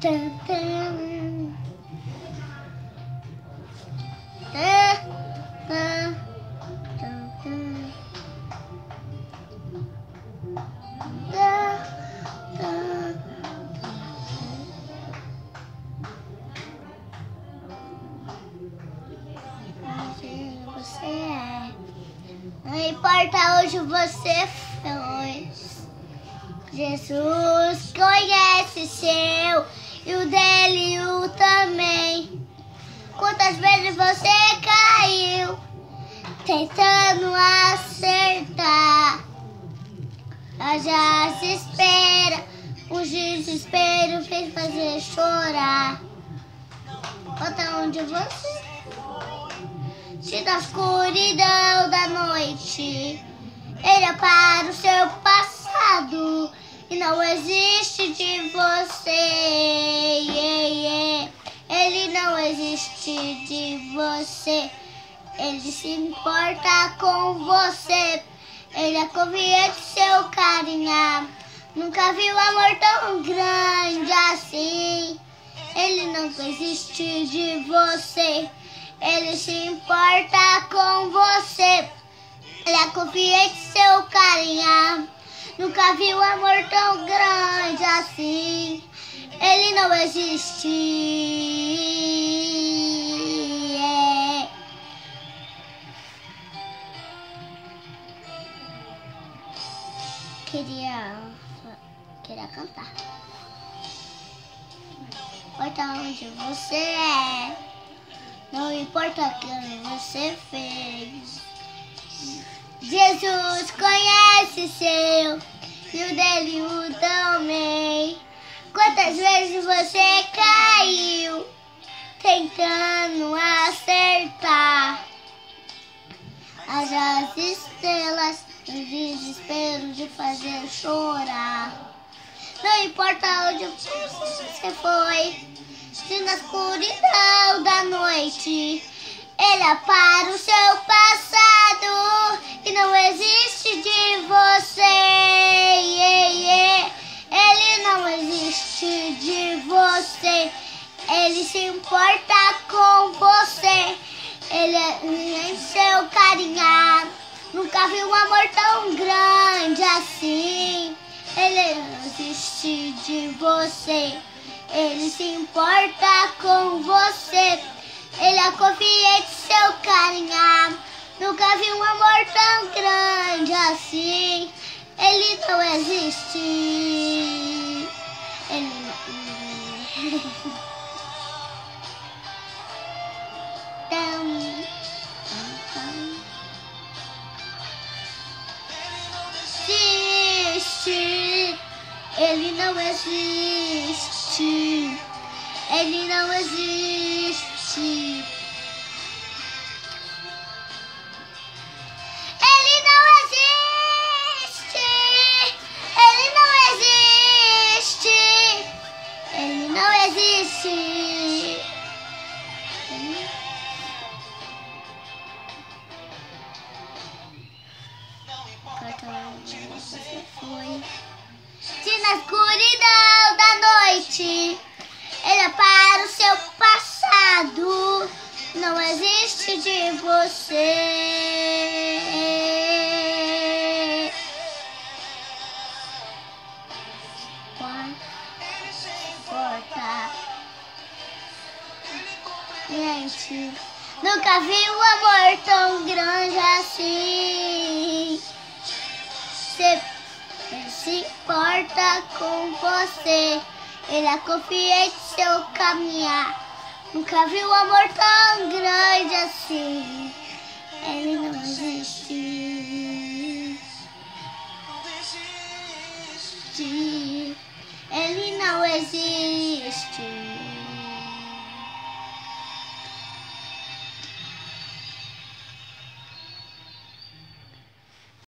Tan, tan. Você é. Não importa onde você foi. Jesus conhece seu e o dele o também. Quantas vezes você caiu tentando acertar? Já se espera, o desespero fez fazer chorar. Conta onde você foi, se na escuridão da noite ele apara o seu passado e não existe de você. Ele não existe de você. Ele se importa com você. Ele é confiante, seu carinho. Nunca viu amor tão grande assim. Ele não existe de você. Ele se importa com você. Ele é confiante, seu carinho. Nunca viu amor tão grande assim. Ele não existe. Queria cantar. Não importa onde você é, não importa o que você fez. Jesus conhece seu e o dele o também. Quantas vezes você caiu tentando acertar? As estrelas no desespero de fazer chorar. Não importa onde você foi, se na escuridão da noite ele apara o seu passado e não existe de você. Ele não existe de você. Ele se importa com você. Ele é seu carinho. Nunca viu um amor tão grande assim. Ele não existe de você. Ele se importa com você. Ele é confiante, seu carinho. Nunca vi um amor tão grande assim. Ele não existe. Ele não... Ele não existe. Ele não existe. Ele não existe. Ele não existe. Ele não existe. Onde você foi? Se na escuridão da noite ele apara o seu passado, não existe de você. Importa. Gente, nunca vi um amor tão grande assim. Ele se importa com você. Ele é confiante, seu caminhar. Nunca vi um amor tão grande assim. Ele não existe. Ele não existe.